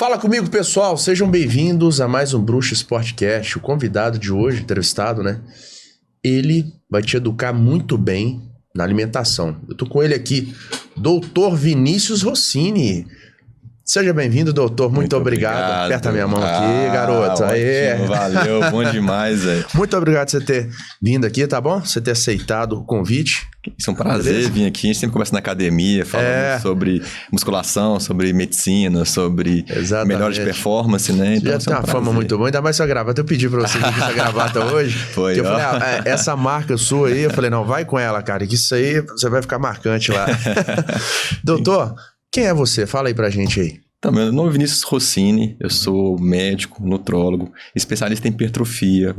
Fala comigo, pessoal. Sejam bem-vindos a mais um Bruxo Sportcast. O convidado de hoje, entrevistado, né? Ele vai te educar muito bem na alimentação. Eu tô com ele aqui, Dr. Vinícius Rossini. Seja bem-vindo, doutor. Muito obrigado. Aperta a minha mão aqui, garoto. Aê. Valeu, bom demais, velho. Muito obrigado por você ter vindo aqui, tá bom? Você ter aceitado o convite. Isso é um prazer vir aqui. A gente sempre conversa na academia, falando sobre musculação, sobre medicina, sobre melhor de performance, né? Então, já tem uma fama muito boa, ainda mais sua gravata. Eu pedi pra você vir com essa gravata hoje. Foi, eu falei, essa marca sua aí, eu falei, não, vai com ela, cara, que isso aí você vai ficar marcante lá. Doutor, quem é você? Fala aí pra gente aí. Então, meu nome é Vinícius Rossini, eu sou médico, nutrólogo, especialista em hipertrofia,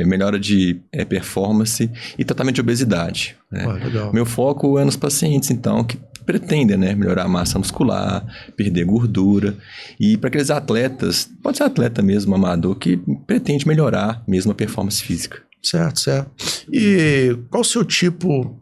melhora de performance e tratamento de obesidade. Né? Legal. Meu foco é nos pacientes, então, que pretendem, né, melhorar a massa muscular, perder gordura. E para aqueles atletas, pode ser atleta mesmo, amador, que pretende melhorar mesmo a performance física. Certo. E qual o seu tipo...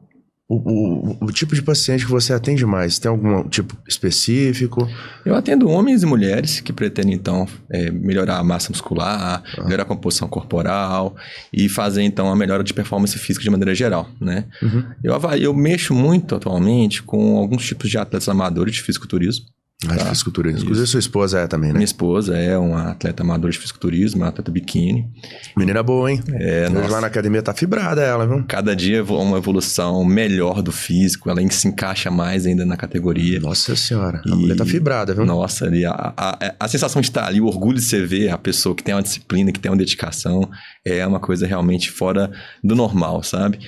O tipo de paciente que você atende mais? Tem algum tipo específico? Eu atendo homens e mulheres que pretendem, então, melhorar a massa muscular, melhorar a composição corporal e fazer, então, a melhora de performance física de maneira geral, né? Uhum. Eu mexo muito atualmente com alguns tipos de atletas amadores de fisiculturismo. De fisiculturismo. Inclusive, sua esposa é também, né? Minha esposa é uma atleta amadora de fisiculturismo, uma atleta biquíni. Menina boa, hein? Hoje lá na academia tá fibrada ela, viu? Cada dia uma evolução melhor do físico, ela se encaixa mais ainda na categoria. Nossa senhora, a mulher tá fibrada, viu? Nossa, ali, a sensação de estar ali, o orgulho de você ver a pessoa que tem uma disciplina, que tem uma dedicação, é uma coisa realmente fora do normal, sabe?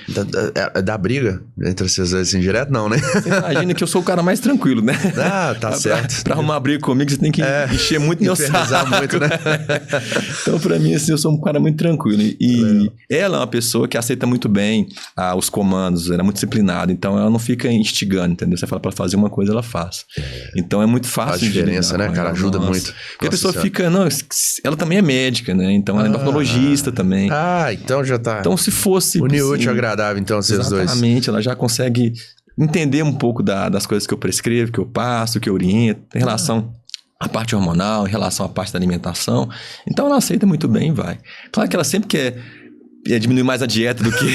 Dá briga entre vocês dois assim, direto? Não, né? Você imagina que eu sou o cara mais tranquilo, né? Ah, tá certo. Pra arrumar briga comigo, você tem que encher muito meu saco. Muito, né? Então, pra mim, assim, eu sou um cara muito tranquilo. E ela é uma pessoa que aceita muito bem os comandos, ela é muito disciplinada, então ela não fica instigando, entendeu? Você fala pra ela fazer uma coisa, ela faz. Então é muito fácil. Faz diferença, né, cara? Ajuda muito. Porque a pessoa fica, ela também é médica, né? Então ela é endocrinologista também. Então já tá. Então se fosse... Unir útil e agradável, então, vocês dois. Exatamente, ela já consegue entender um pouco das coisas que eu prescrevo, que eu passo, que eu oriento, em relação à parte hormonal, em relação à parte da alimentação. Então ela aceita muito bem e vai. Claro que ela sempre quer diminuir mais a dieta do que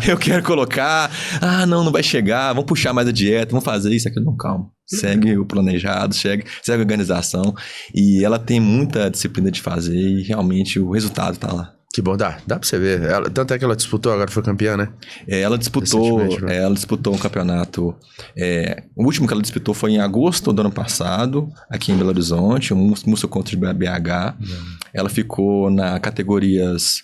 eu quero colocar. Não vai chegar, vamos puxar mais a dieta, vamos fazer isso, aquilo. Não, calma. Segue o planejado, segue a organização. E ela tem muita disciplina de fazer e realmente o resultado tá lá. Que bom, dá pra você ver. Tanto é que ela disputou, agora foi campeã, né? Ela disputou um campeonato. O último que ela disputou foi em agosto do ano passado, aqui em Belo Horizonte, o Muscle Country BH. Ela ficou na categorias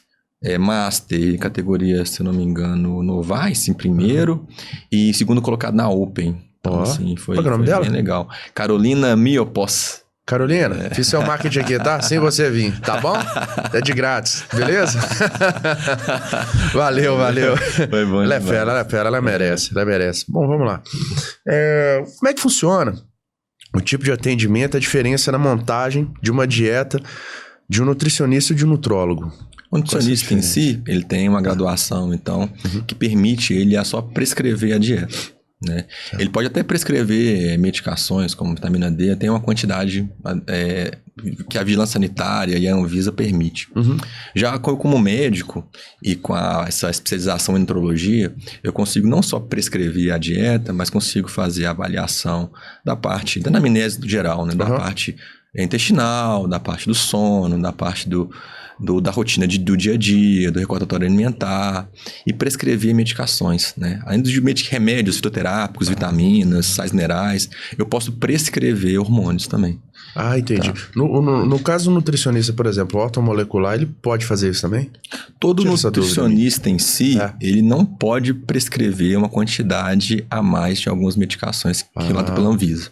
Master, categoria, se eu não me engano, Novice em primeiro e segundo colocado na Open. Então, assim, foi o nome dela? Bem legal. Carolina Miopos. Carolina, fiz seu marketing aqui, tá? Sem você vir, tá bom? É de grátis, beleza? Valeu. Foi bom. Ela é fera, ela merece. Bom, vamos lá. Como é que funciona o tipo de atendimento, a diferença na montagem de uma dieta de um nutricionista e de um nutrólogo? O nutricionista em si, ele tem uma graduação, então, que permite ele a só prescrever a dieta. Né? Ele pode até prescrever medicações como vitamina D, tem uma quantidade que a vigilância sanitária e a Anvisa permite. Já como médico e com essa especialização em nutrologia, eu consigo não só prescrever a dieta, mas consigo fazer a avaliação da parte da anamnese geral, né? Da parte intestinal, da parte do sono, da parte da rotina do dia a dia, do recordatório alimentar e prescrever medicações, né? Além de remédios fitoterápicos, vitaminas, sais minerais, eu posso prescrever hormônios também. Entendi. Tá. No caso do nutricionista, por exemplo, o ortomolecular, ele pode fazer isso também? Todo nutricionista em si, ele não pode prescrever uma quantidade a mais de algumas medicações que relatam pela Anvisa.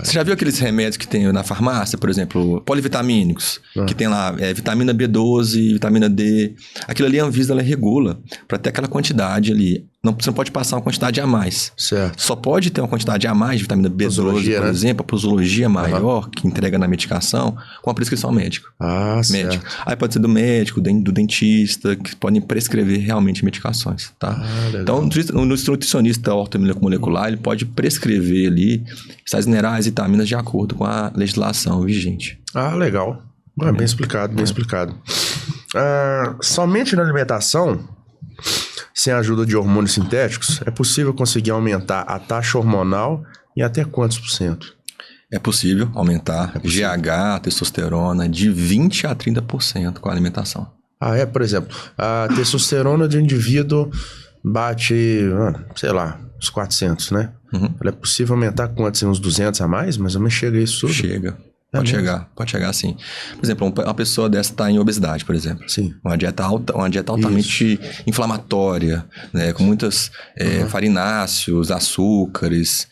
Você já viu aqueles remédios que tem na farmácia, por exemplo, polivitamínicos, que tem lá vitamina B12, vitamina D. Aquilo ali a Anvisa ela regula para ter aquela quantidade ali. Você não pode passar uma quantidade a mais. Certo. Só pode ter uma quantidade a mais de vitamina B12, por exemplo, a posologia maior que entrega na medicação com a prescrição médica. Certo. Aí pode ser do médico, do dentista, que podem prescrever realmente medicações, tá? Então, o nutricionista ortomolecular, ele pode prescrever ali sais minerais e vitaminas de acordo com a legislação vigente. Legal. Bem explicado, bem explicado. Somente na alimentação, sem a ajuda de hormônios sintéticos, é possível conseguir aumentar a taxa hormonal em até quantos por cento? É possível aumentar GH, testosterona, de 20% a 30% com a alimentação. Por exemplo, a testosterona de um indivíduo bate, sei lá, uns 400, né? Ela é possível aumentar quantos? Uns 200 a mais? Mais ou menos chega isso tudo? Chega. Pode chegar sim. Por exemplo, uma pessoa dessa está em obesidade, por exemplo. Sim. Uma dieta altamente inflamatória, né? Com muitas farináceos, açúcares,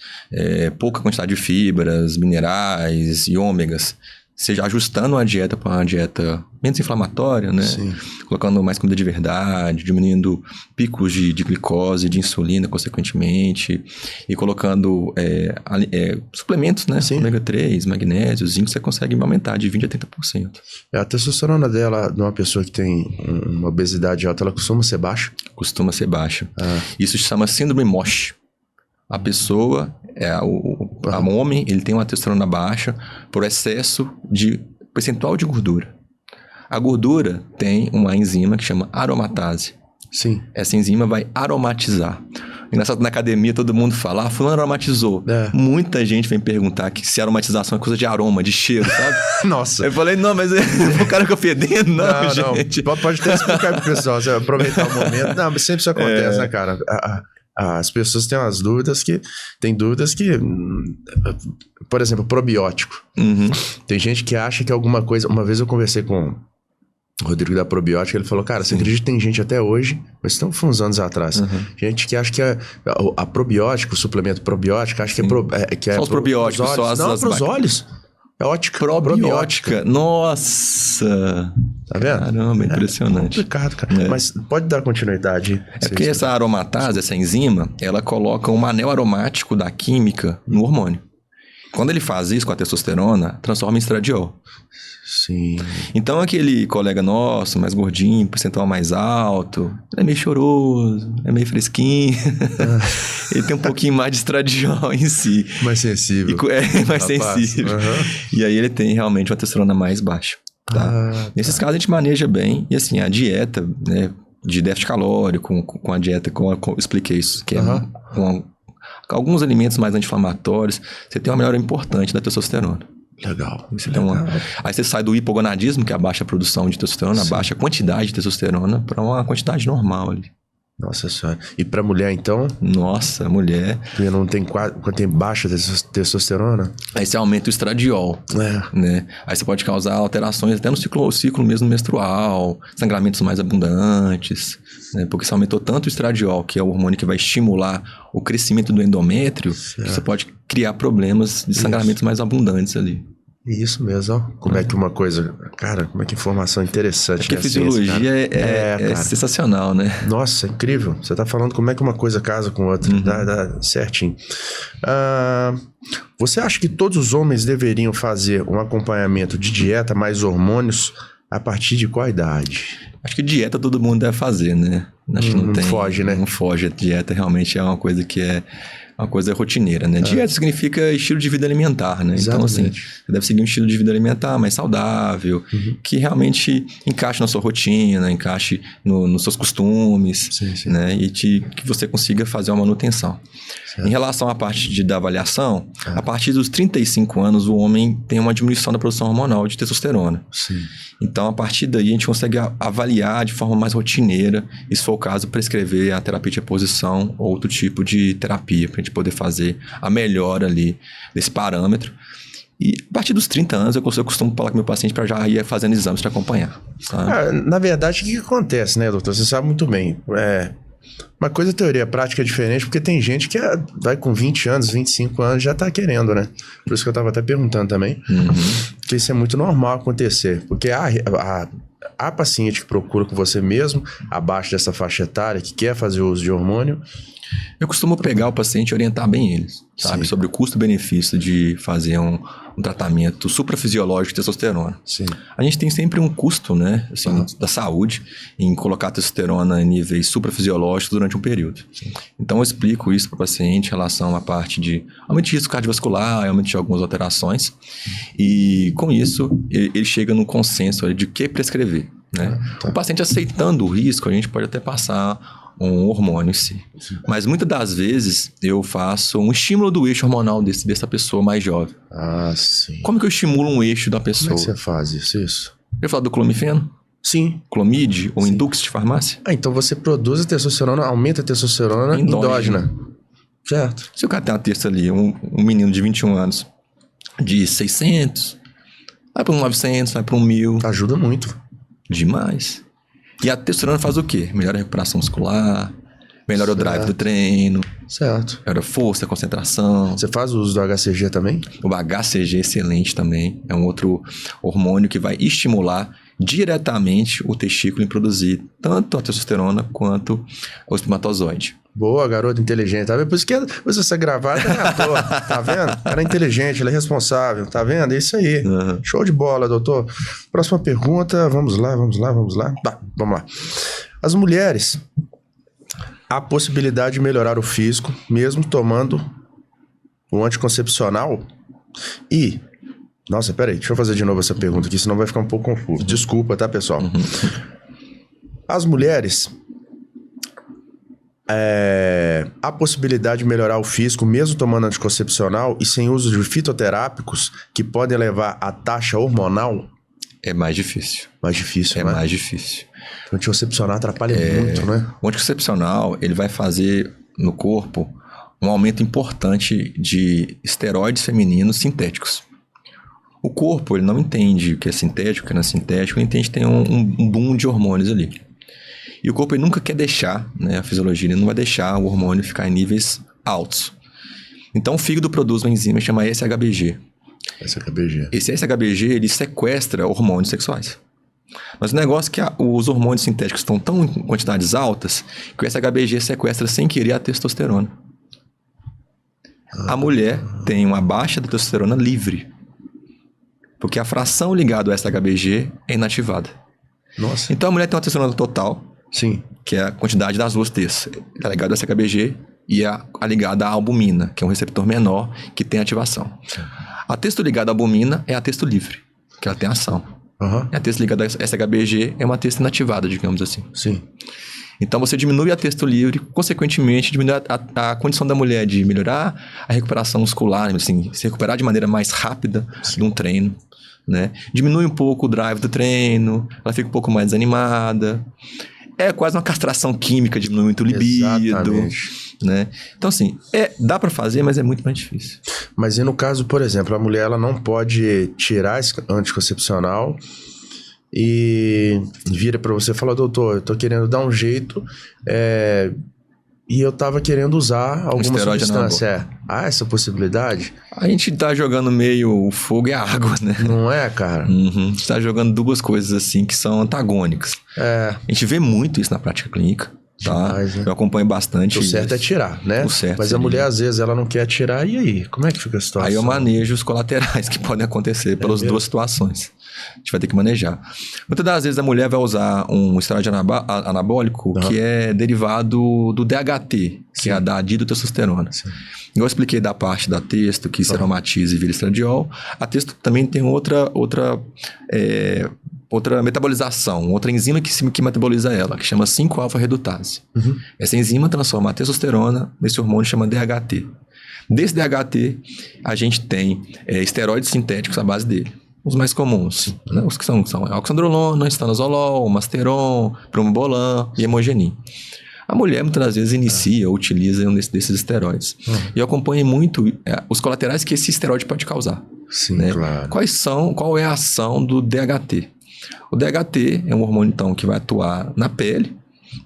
pouca quantidade de fibras, minerais e ômegas. Seja ajustando a dieta para uma dieta menos inflamatória, né? Sim. Colocando mais comida de verdade, diminuindo picos de glicose, de insulina, consequentemente, e colocando suplementos, né? Sim. Ômega 3, magnésio, zinco, você consegue aumentar de 20% a 30%. A testosterona dela, de uma pessoa que tem uma obesidade alta, ela costuma ser baixa? Costuma ser baixa. Isso se chama síndrome MOSH. A pessoa, o homem, ele tem uma testosterona baixa por excesso de percentual de gordura. A gordura tem uma enzima que chama aromatase. Sim. Essa enzima vai aromatizar. Engraçado, na academia todo mundo fala, fulano aromatizou. Muita gente vem perguntar que se aromatização é coisa de aroma, de cheiro, sabe? Nossa. Eu falei, não, mas o cara fica fedendo? Não, gente. Não. Pode até explicar pro pessoal, você aproveitar o momento. Não, mas sempre isso acontece, né, cara? As pessoas têm umas dúvidas que... Por exemplo, probiótico. Tem gente que acha que alguma coisa... Uma vez eu conversei com o Rodrigo da Probiótica, ele falou, cara, você acredita que tem gente até hoje, mas estão uns anos atrás, gente que acha que a probiótico, o suplemento probiótico, acha que é só os probióticos, só pros olhos. É ótica. Probiótica. Nossa! Tá vendo? Caramba, impressionante. É complicado, cara. Mas pode dar continuidade. Porque essa aromatase, essa enzima, ela coloca um anel aromático da química no hormônio. Quando ele faz isso com a testosterona, transforma em estradiol. Sim. Então aquele colega nosso, mais gordinho, percentual mais alto, ele é meio choroso, é meio fresquinho. Ele tem um pouquinho mais de estradiol em si. Mais sensível. Mais sensível. E aí ele tem realmente uma testosterona mais baixa. Tá? Nesses casos a gente maneja bem. E assim, a dieta, né, de déficit calórico, com a dieta, como eu expliquei isso, que é com alguns alimentos mais anti-inflamatórios, você tem uma melhora importante da testosterona. Legal. Aí você sai do hipogonadismo, que é a baixa produção de testosterona, a baixa quantidade de testosterona, para uma quantidade normal ali. Nossa senhora. E para mulher, então? Nossa, mulher... Que não tem tem baixa testosterona? Aí você aumenta o estradiol, né? Aí você pode causar alterações até no ciclo mesmo menstrual, sangramentos mais abundantes, né? Porque você aumentou tanto o estradiol, que é o hormônio que vai estimular o crescimento do endométrio, você pode criar problemas de sangramentos mais abundantes ali. Isso mesmo, ó. Como é que uma coisa... Cara, como é que informação interessante. Porque a fisiologia é sensacional, né? Nossa, é incrível. Você tá falando como é que uma coisa casa com outra. Dá certinho. Você acha que todos os homens deveriam fazer um acompanhamento de dieta mais hormônios a partir de qual idade? Acho que dieta todo mundo deve fazer, né? Acho que não foge, né? Não foge. A dieta realmente é uma coisa que é uma coisa rotineira, né? Dieta significa estilo de vida alimentar, né? Exatamente. Então, assim, você deve seguir um estilo de vida alimentar mais saudável, que realmente encaixe na sua rotina, encaixe nos seus costumes, né? E que você consiga fazer uma manutenção. Certo. Em relação à parte da avaliação, a partir dos 35 anos, o homem tem uma diminuição da produção hormonal de testosterona. Sim. Então, a partir daí, a gente consegue avaliar de forma mais rotineira, e se for o caso, prescrever a terapia de reposição ou outro tipo de terapia, para a gente poder fazer a melhora ali desse parâmetro. E a partir dos 30 anos, eu costumo falar com meu paciente para já ir fazendo exames para acompanhar. Na verdade, o que acontece, né, doutor? Você sabe muito bem. Uma coisa é teoria, prática é diferente, porque tem gente que vai com 20 anos, 25 anos, já tá querendo, né? Por isso que eu tava até perguntando também. Porque isso é muito normal acontecer. Porque há paciente que procura com você mesmo, abaixo dessa faixa etária, que quer fazer uso de hormônio? Eu costumo pegar o paciente e orientar bem eles, sabe? Sim. Sobre o custo-benefício de fazer um tratamento suprafisiológico de testosterona. Sim. A gente tem sempre um custo, né? Assim, da saúde em colocar testosterona em níveis suprafisiológicos durante um período. Sim. Então eu explico isso para o paciente em relação à parte de aumento de risco cardiovascular, aumento de algumas alterações. E com isso, ele chega no consenso de que prescrever, né? Tá. O paciente aceitando o risco, a gente pode até passar um hormônio em si. Sim. Mas muitas das vezes eu faço um estímulo do eixo hormonal dessa pessoa mais jovem. Ah, sim. Como que eu estimulo um eixo da pessoa? Como é que você faz isso? Eu falo do clomifeno, Sim. clomid ou indux de farmácia. Ah, então você produz a testosterona, aumenta a testosterona endógena. Certo. Se o cara tem uma testa ali, um menino de 21 anos, de 600, vai para um 900, vai para um 1000. Ajuda muito. Demais. E a testosterona faz o quê? Melhora a recuperação muscular, melhora o drive do treino, Certo. melhora a força, a concentração. Você faz o uso do HCG também? O HCG é excelente também. É um outro hormônio que vai estimular diretamente o testículo em produzir tanto a testosterona quanto o espermatozoide. Boa, garoto inteligente. Tá vendo? Por isso que essa gravada é à toa. Tá vendo? Ela é inteligente, ela é responsável. Tá vendo? É isso aí. Uhum. Show de bola, doutor. Próxima pergunta. Vamos lá. Tá, vamos lá. As mulheres, há possibilidade de melhorar o físico, mesmo tomando o anticoncepcional? E... Nossa, peraí. Deixa eu fazer de novo essa pergunta aqui, senão vai ficar um pouco confuso. Desculpa, tá, pessoal? As mulheres... há possibilidade de melhorar o físico mesmo tomando anticoncepcional e sem uso de fitoterápicos que podem levar à taxa hormonal? É mais difícil. Mais difícil, É né? mais difícil. O anticoncepcional atrapalha muito, né? O anticoncepcional, ele vai fazer no corpo um aumento importante de esteroides femininos sintéticos. O corpo, ele não entende o que é sintético, o que não é sintético, ele entende que tem um boom de hormônios ali. E o corpo ele nunca quer deixar, né, a fisiologia, ele não vai deixar o hormônio ficar em níveis altos. Então o fígado produz uma enzima chamada SHBG. SHBG. Esse SHBG, ele sequestra hormônios sexuais. Mas o negócio é que os hormônios sintéticos estão tão em quantidades altas que o SHBG sequestra sem querer a testosterona. A mulher tem uma baixa da testosterona livre. Porque a fração ligada ao SHBG é inativada. Nossa. Então a mulher tem uma testosterona total, Sim. que é a quantidade das duas T's. Está ligada ao SHBG e a ligada à albumina, que é um receptor menor que tem ativação. A testo ligada à albumina é a testo livre, que ela tem ação. Uhum. E a testo ligada ao SHBG é uma testo inativada, digamos assim. Sim. Então você diminui a testo livre, consequentemente diminui a condição da mulher de melhorar a recuperação muscular, assim, se recuperar de maneira mais rápida de um treino, né? Diminui um pouco o drive do treino, ela fica um pouco mais desanimada. É quase uma castração química, diminui muito o libido. Exatamente. Né? Então assim, dá pra fazer, mas é muito mais difícil. Mas e no caso, por exemplo, a mulher ela não pode tirar esse anticoncepcional e vira pra você e fala, doutor, eu tô querendo dar um jeito e eu tava querendo usar alguma esteroide substância. Há essa possibilidade? A gente tá jogando meio o fogo e a água, né? Não é, cara? Uhum. A gente tá jogando duas coisas assim que são antagônicas. A gente vê muito isso na prática clínica. Tá? Demais, né? Eu acompanho bastante. O certo é tirar, né? O certo Mas seria. a mulher, às vezes, ela não quer tirar. E aí? Como é que fica a situação? Aí eu manejo os colaterais que podem acontecer pelas duas situações. A gente vai ter que manejar. Muitas das vezes a mulher vai usar um esteroide anabólico que é derivado do DHT, que é a da dihidrotestosterona. Eu expliquei da parte da testo, que se aromatiza e vira estradiol. A testo também tem outra metabolização, outra enzima que metaboliza ela, que chama 5-alfa-redutase. Essa enzima transforma a testosterona nesse hormônio que chama DHT. Desse DHT, a gente tem esteroides sintéticos à base dele. Os mais comuns, né? Os que são oxandrolona, estanozolol, masteron, promobolan e hemogenin. A mulher muitas das vezes inicia ou utiliza um desses esteroides. E eu acompanho muito os colaterais que esse esteroide pode causar. Sim, né? claro. Qual é a ação do DHT? O DHT é um hormônio, então, que vai atuar na pele,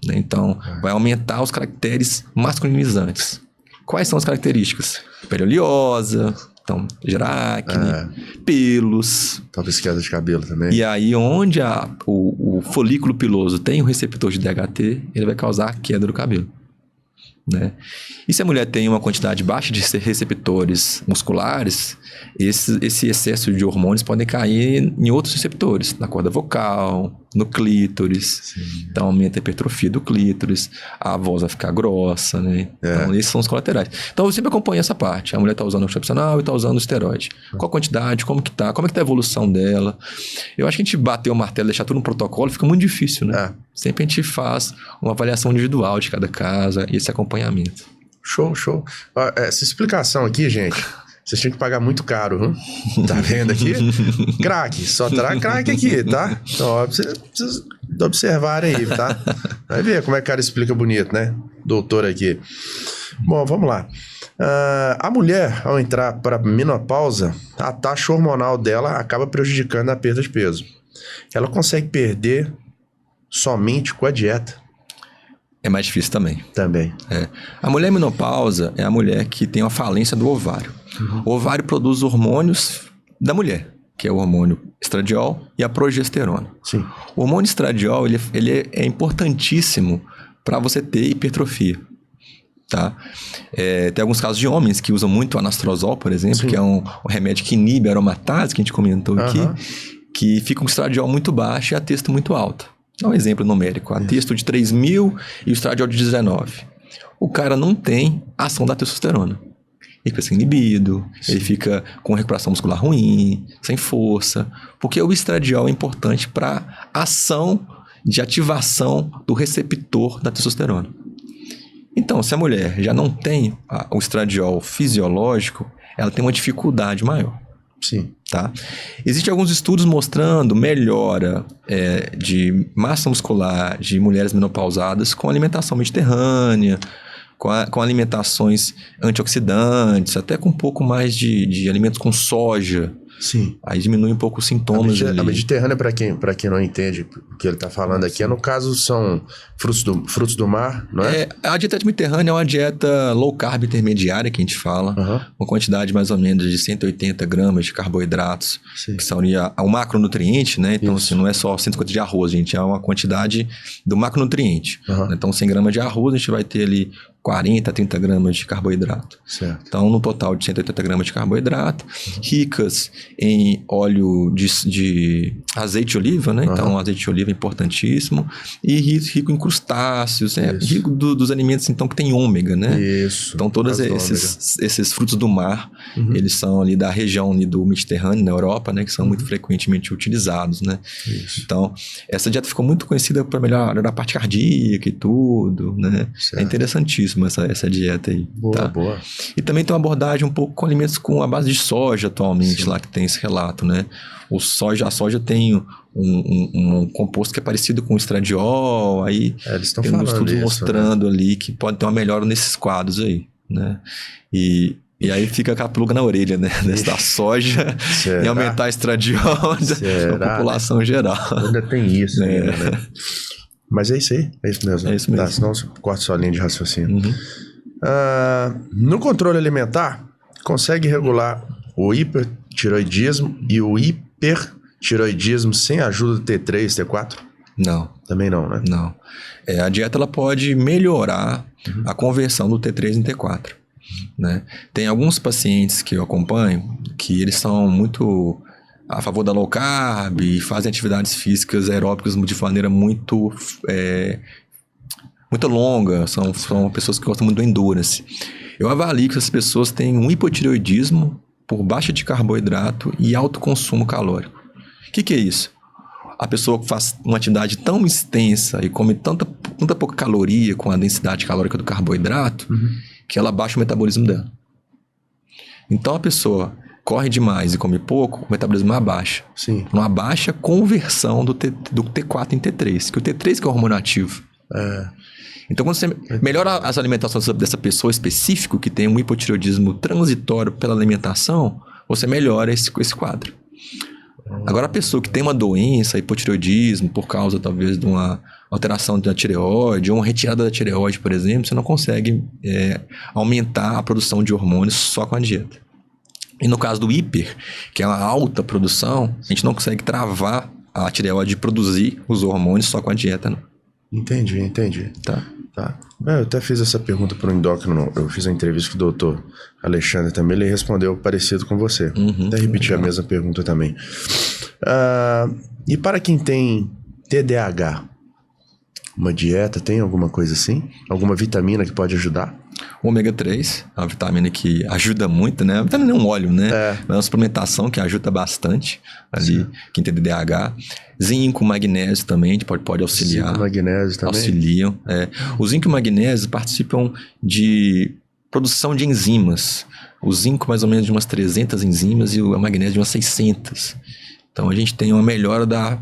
né? Então, vai aumentar os caracteres masculinizantes. Quais são as características? Pele oleosa, Então, gera acne, pelos. Talvez queda de cabelo também. E aí, onde o folículo piloso tem um receptor de DHT, ele vai causar a queda do cabelo. Né? E se a mulher tem uma quantidade baixa de receptores musculares, esse excesso de hormônios podem cair em outros receptores, na corda vocal, no clítoris. Sim. Então aumenta a hipertrofia do clítoris, a voz vai ficar grossa, né? Então esses são os colaterais. Então eu sempre acompanho essa parte. A mulher está usando o anticoncepcional e está usando o esteroide. Qual a quantidade, como é que tá a evolução dela. Eu acho que a gente bater o martelo, deixar tudo no protocolo, fica muito difícil, né? Sempre a gente faz uma avaliação individual de cada caso e esse acompanhamento. Show. Essa explicação aqui, gente, vocês tinham que pagar muito caro, viu? Tá vendo aqui? Craque, só terá craque aqui, tá? Então, ó, vocês observarem aí, tá? Vai ver como é que o cara explica bonito, né? Doutor aqui. Bom, vamos lá. A mulher, ao entrar para menopausa, a taxa hormonal dela acaba prejudicando a perda de peso. Ela consegue perder somente com a dieta. É mais difícil também. Também. A mulher menopausa é a mulher que tem uma falência do ovário. O ovário produz hormônios da mulher, que é o hormônio estradiol e a progesterona. Sim. O hormônio estradiol ele é importantíssimo para você ter hipertrofia. Tá? Tem alguns casos de homens que usam muito anastrozol, por exemplo, que é um remédio que inibe a aromatase, que a gente comentou aqui, que fica com o estradiol muito baixo e a testo muito alta. Dá um exemplo numérico. A testo de 3.000 e o estradiol de 19. O cara não tem ação da testosterona. Ele fica sem libido, ele fica com recuperação muscular ruim, sem força. Porque o estradiol é importante para ação de ativação do receptor da testosterona. Então, se a mulher já não tem o estradiol fisiológico, ela tem uma dificuldade maior. Sim. Tá? Existem alguns estudos mostrando melhora de massa muscular de mulheres menopausadas com alimentação mediterrânea, com alimentações antioxidantes, até com um pouco mais de alimentos com soja. Sim. Aí diminui um pouco os sintomas. A Mediterrânea, para quem não entende o que ele está falando aqui, no caso são frutos do mar, não é? A dieta mediterrânea é uma dieta low carb intermediária, que a gente fala. Uma quantidade mais ou menos de 180 gramas de carboidratos, que são o macronutriente, né? Então, assim, não é só 150 de arroz, gente, é uma quantidade do macronutriente. Então, 100 gramas de arroz, a gente vai ter ali 40, 30 gramas de carboidrato. Certo. Então, no total de 180 gramas de carboidrato, ricas em óleo de azeite de oliva, né? Então, o azeite de oliva é importantíssimo. E rico em crustáceos, rico dos alimentos, então, que tem ômega, né? Isso. Então, todos esses frutos do mar, eles são ali da região ali do Mediterrâneo, na Europa, né? Que são muito frequentemente utilizados, né? Isso. Então, essa dieta ficou muito conhecida para melhorar a parte cardíaca e tudo, né? Certo. É interessantíssimo essa dieta aí. Boa. E também tem uma abordagem um pouco com alimentos com a base de soja atualmente, lá que tem esse relato, né? A soja tem um composto que é parecido com o estradiol, aí tem uns estudos mostrando ali que pode ter uma melhora nesses quadros aí, né? E aí fica com a pulga na orelha, né? Da soja e aumentar a estradiol da população geral. Ainda tem isso, né? Mas é isso aí, é isso mesmo. É isso mesmo. Tá, senão você corta sua linha de raciocínio. No controle alimentar, consegue regular o hipertiroidismo e o hipertiroidismo sem a ajuda do T3, T4? Não. Também não, né? Não. A dieta ela pode melhorar a conversão do T3 em T4. Né? Tem alguns pacientes que eu acompanho que eles são muito a favor da low carb e fazem atividades físicas aeróbicas de maneira muito longa, são pessoas que gostam muito do endurance. Eu avalio que essas pessoas têm um hipotireoidismo por baixa de carboidrato e alto consumo calórico. O que é isso? A pessoa faz uma atividade tão extensa e come tanta pouca caloria com a densidade calórica do carboidrato que ela baixa o metabolismo dela. Então a pessoa corre demais e come pouco, o metabolismo abaixa. Sim. Não abaixa a conversão do T4 em T3, que o T3 que é o hormônio ativo. Então, quando você melhora as alimentações dessa pessoa específica que tem um hipotireoidismo transitório pela alimentação, você melhora esse quadro. Agora, a pessoa que tem uma doença, hipotireoidismo, por causa talvez de uma alteração da tireoide, ou uma retirada da tireoide, por exemplo, você não consegue aumentar a produção de hormônios só com a dieta. E no caso do hiper, que é uma alta produção, a gente não consegue travar a tireoide de produzir os hormônios só com a dieta, não. Entendi. Tá. Eu até fiz essa pergunta para o endócrino, eu fiz a entrevista com o doutor Alexandre também, ele respondeu parecido com você. Até repetir a mesma pergunta também. E para quem tem TDAH, uma dieta tem alguma coisa assim? Alguma vitamina que pode ajudar? O ômega 3 é uma vitamina que ajuda muito, né? A vitamina é um óleo, né? É uma suplementação que ajuda bastante ali, quem tem TDAH. Zinco, magnésio também, a gente pode auxiliar. Zinco, magnésio também? Auxiliam, O zinco e o magnésio participam de produção de enzimas. O zinco mais ou menos de umas 300 enzimas e o magnésio de umas 600. Então a gente tem uma melhora da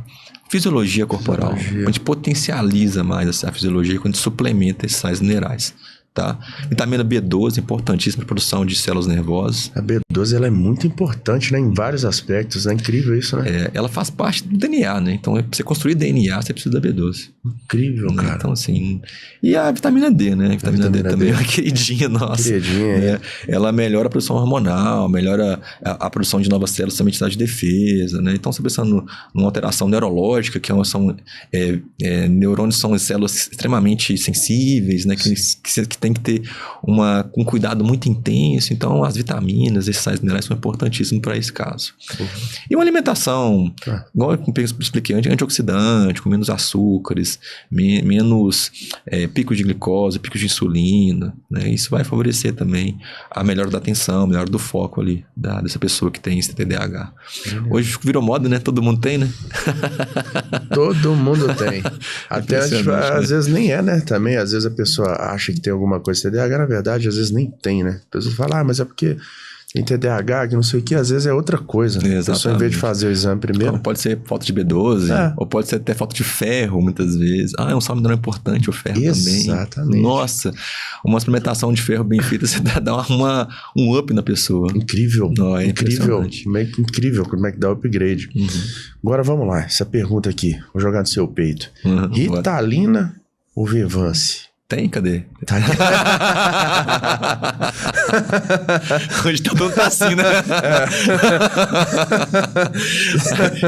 fisiologia corporal. A gente potencializa mais a fisiologia quando a gente suplementa esses sais minerais. Tá? Vitamina B12, importantíssima para a produção de células nervosas. A B12 ela é muito importante, né? Em vários aspectos. É incrível isso, né? Ela faz parte do DNA, né? Então, para você construir DNA, você precisa da B12. Incrível, cara. Então, assim... E a vitamina D, né? A vitamina D também é uma queridinha nossa. Queridinha, Ela melhora a produção hormonal, melhora a produção de novas células, também de defesa, né? Então, você pensando numa alteração neurológica, que neurônios são células extremamente sensíveis, né? Que tem que ter um cuidado muito intenso. Então, as vitaminas, esses sais minerais são importantíssimos para esse caso. E uma alimentação, igual eu expliquei, antioxidante, com menos açúcares, menos picos de glicose, picos de insulina, né? Isso vai favorecer também a melhora da atenção, melhora do foco ali dessa pessoa que tem esse TDAH. Hoje virou moda, né? Todo mundo tem, né? Todo mundo tem. Até às vezes nem é, né? Também, às vezes a pessoa acha que tem alguma coisa de TDAH, na verdade, às vezes nem tem, né? A pessoa fala, mas é porque tem TDAH, que não sei o que, às vezes é outra coisa. Né? A pessoa, em vez de fazer o exame primeiro... Então, pode ser falta de B12, ou pode ser até falta de ferro, muitas vezes. É um sal mineral importante, o ferro também. Exatamente. Nossa, uma suplementação de ferro bem feita, você dá um up na pessoa. Incrível. Não, incrível. Incrível como é que dá o upgrade. Agora, vamos lá, essa pergunta aqui, vou jogar no seu peito. Ritalina ou Vivance? Tem? Cadê? Tá. Hoje todo mundo tá assim, né?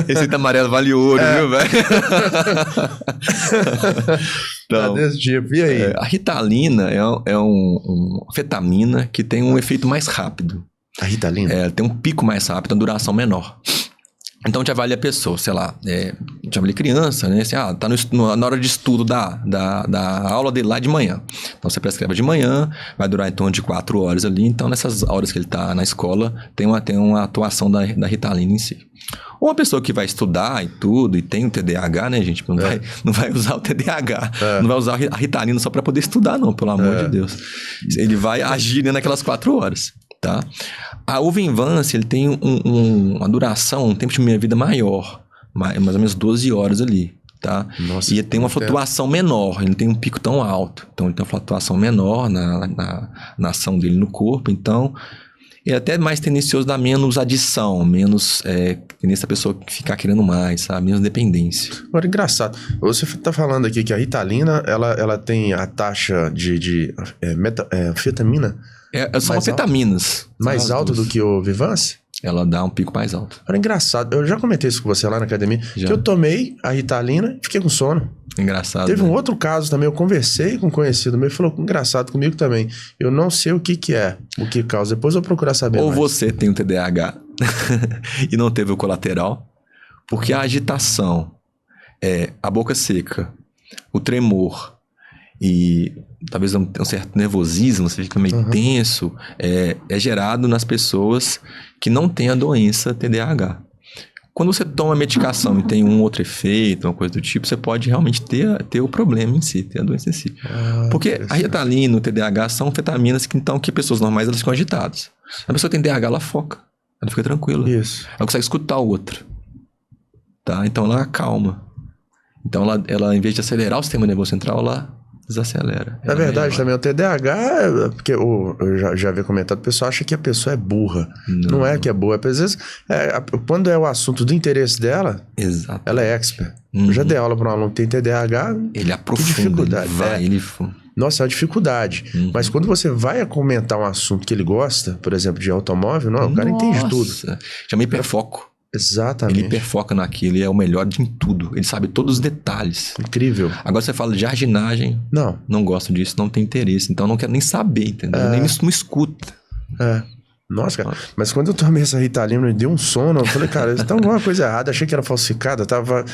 Receita amarela vale ouro, viu, velho? Então, tá desse tipo. E aí? A Ritalina é uma anfetamina que tem um efeito mais rápido. A Ritalina? Tem um pico mais rápido, uma duração menor. Então, te avalia a pessoa, sei lá, te avalia criança, né? Assim, tá na hora de estudo da aula dele lá de manhã. Então, você prescreve de manhã, vai durar em torno de 4 horas ali. Então, nessas horas que ele tá na escola, tem uma atuação da Ritalina em si. Ou uma pessoa que vai estudar e tudo, e tem o TDAH, né, gente? Não vai usar o TDAH. Não vai usar a Ritalina só para poder estudar, não, pelo amor de Deus. Ele vai agir naquelas 4 horas. Tá? O Vivance, ele tem uma duração, um tempo de meia-vida maior, mais ou menos 12 horas ali, tá? Nossa, e ele tem uma flutuação menor, ele não tem um pico tão alto, então ele tem uma flutuação menor na ação dele no corpo, então ele é até mais tendencioso a dar menos adição, menos tendência a pessoa ficar querendo mais, sabe? Menos dependência. Agora, engraçado, você tá falando aqui que a Ritalina, ela tem a taxa de anfetamina... são anfetaminas. Mais alto do que o Vivance? Ela dá um pico mais alto. Era engraçado. Eu já comentei isso com você lá na academia. Que eu tomei a Ritalina e fiquei com sono. Engraçado. Teve um outro caso também. Eu conversei com um conhecido meu. Ele falou, engraçado comigo também. Eu não sei o que é, o que causa. Depois eu vou procurar saber Ou mais. você tem o TDAH e não teve o colateral. Porque a agitação, a boca seca, o tremor e talvez um certo nervosismo, você fica meio tenso, é gerado nas pessoas que não têm a doença TDAH. Quando você toma medicação e tem um outro efeito, uma coisa do tipo, você pode realmente ter o problema em si, ter a doença em si. Porque a Ritalina e o TDAH são anfetaminas que pessoas normais elas ficam agitadas. A pessoa que tem TDAH, ela foca, ela fica tranquila. Isso. Ela consegue escutar o outro. Tá? Então ela acalma. Então ela em vez de acelerar o sistema nervoso central, ela desacelera. Na verdade, também o TDAH, porque eu já havia comentado, o pessoal acha que a pessoa é burra. Não é que é boa. Às vezes, quando é o assunto do interesse dela, ela é expert. Eu já dei aula para um aluno que tem TDAH. Ele aprofunda, ele vai, Nossa, é uma dificuldade. Mas quando você vai comentar um assunto que ele gosta, por exemplo, de automóvel, não, o cara entende tudo. Chama hiperfoco. Exatamente. Ele hiperfoca naquilo, ele é o melhor em tudo. Ele sabe todos os detalhes. Incrível. Agora você fala de jardinagem. Não gosto disso, não tem interesse. Então não quero nem saber, entendeu? Nem não escuta. Nossa, cara. Mas quando eu tomei essa Ritalina, me deu um sono. Eu falei, cara, tá alguma coisa errada. Achei que era falsificada, tava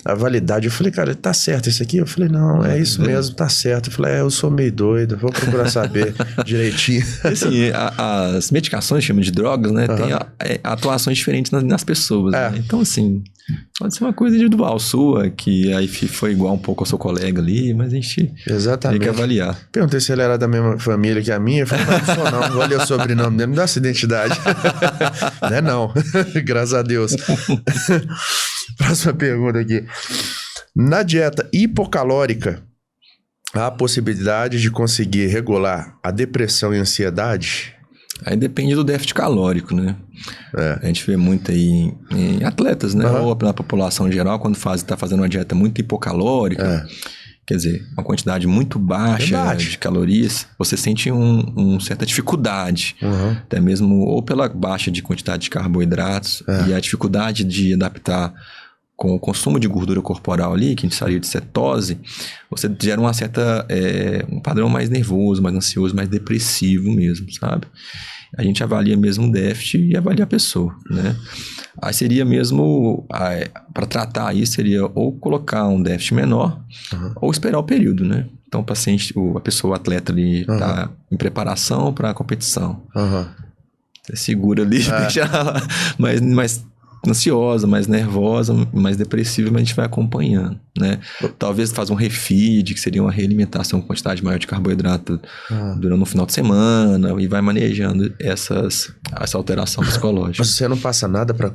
a validade. Eu falei, cara, tá certo isso aqui? Eu falei, não, é isso mesmo, tá certo. Eu falei, eu sou meio doido, vou procurar saber direitinho. Assim, as medicações, chamam de drogas, né? Tem atuações diferentes nas pessoas. Né? Então, assim, pode ser uma coisa individual sua, que aí foi igual um pouco ao seu colega ali, mas a gente tem que avaliar. Perguntei se ele era da mesma família que a minha. Eu falei, não sou não. Olha o sobrenome dele, me dá essa identidade. Não. Graças a Deus. Próxima pergunta aqui. Na dieta hipocalórica, há a possibilidade de conseguir regular a depressão e a ansiedade? Aí depende do déficit calórico, né? A gente vê muito aí em atletas, né? Ou na população em geral, quando está fazendo uma dieta muito hipocalórica, quer dizer, uma quantidade muito baixa de calorias, você sente uma certa dificuldade, até mesmo ou pela baixa de quantidade de carboidratos e a dificuldade de adaptar com o consumo de gordura corporal ali, que a gente saiu de cetose, você gera uma certa, um padrão mais nervoso, mais ansioso, mais depressivo mesmo, sabe? A gente avalia mesmo o déficit e avalia a pessoa, né? Aí seria mesmo, para tratar isso, seria ou colocar um déficit menor ou esperar o período, né? Então, a pessoa, o atleta ali, tá em preparação para a competição. Você segura ali, deixa ela mais ansiosa, mais nervosa, mais depressiva, mas a gente vai acompanhando, né? Talvez faz um refeed, que seria uma realimentação com quantidade maior de carboidrato durante o final de semana, e vai manejando essa alteração psicológica. Mas você não passa nada para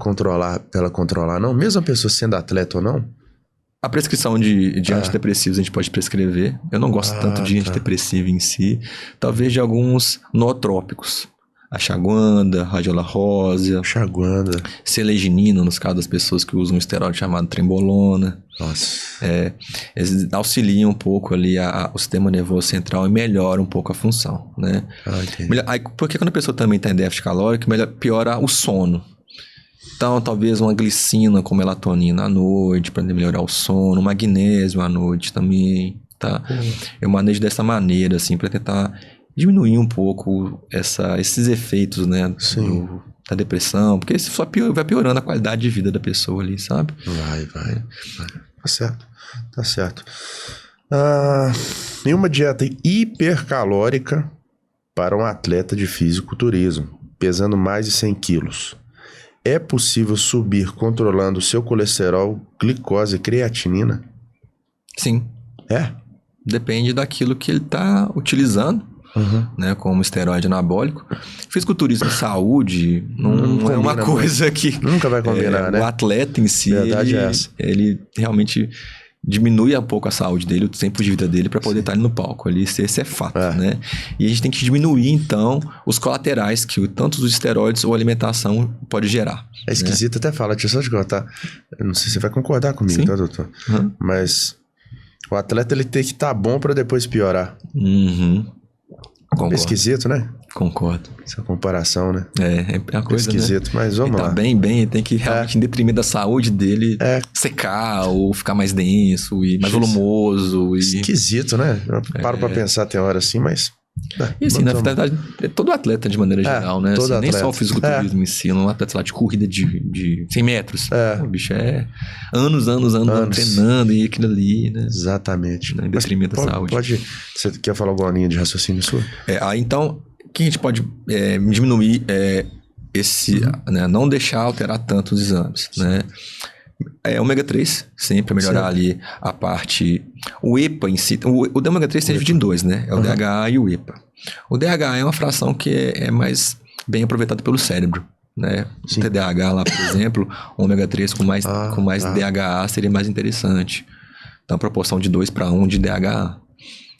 ela controlar, não? Mesmo a pessoa sendo atleta ou não? A prescrição de antidepressivos a gente pode prescrever. Eu não gosto tanto de antidepressivo em si. Talvez de alguns nootrópicos. Achaguanda, radiola rósea, seleginina, nos casos das pessoas que usam um esteroide chamado trembolona. Eles auxiliam um pouco ali o sistema nervoso central e melhoram um pouco a função, né? Aí, porque quando a pessoa também está em déficit calórico, piora o sono. Então, talvez uma glicina com melatonina à noite, para melhorar o sono, magnésio à noite também, tá? Eu manejo dessa maneira, assim, para tentar diminuir um pouco esses efeitos, né, da depressão, porque isso só vai piorando a qualidade de vida da pessoa ali, sabe? Vai. Tá certo. Em uma dieta hipercalórica para um atleta de fisiculturismo, pesando mais de 100 quilos, é possível subir controlando o seu colesterol, glicose e creatinina? Sim. Depende daquilo que ele está utilizando. Né, como esteroide anabólico. Fisiculturismo e saúde não é uma coisa que... Nunca vai combinar, né? O atleta em si, ele realmente diminui um pouco a saúde dele, o tempo de vida dele para poder estar ali no palco. Esse é fato, né? E a gente tem que diminuir, então, os colaterais que tanto os esteroides ou alimentação pode gerar. É esquisito, né? Até fala, deixa eu só te contar. Eu não sei se você vai concordar comigo, tá, doutor? Mas o atleta, ele tem que estar bom para depois piorar. Concordo. É esquisito, né? Concordo. Essa comparação, né? É uma coisa, esquisito, né? Mas vamos lá. Tá bem, tem que realmente, em detrimento da saúde dele, secar ou ficar mais denso e mais volumoso. Esquisito, né? Eu paro pra pensar, tem hora assim, mas... E assim, na verdade, todo atleta de maneira geral, né? Assim, nem só o fisiculturismo em si, um atleta lá de corrida de 100 metros. O bicho anos treinando e aquilo ali, né? Exatamente. Em detrimento da saúde. Você quer falar alguma linha de raciocínio sua? Então, o que a gente pode diminuir né? Não deixar alterar tanto os exames, né? Ômega 3, sempre melhorar ali a parte... O EPA em si... O ômega 3 se divide em dois, né? É o DHA e o EPA. O DHA é uma fração que é mais bem aproveitada pelo cérebro, né? O TDAH lá, por exemplo, ômega 3 com mais DHA seria mais interessante. Então, a proporção de 2:1 de DHA.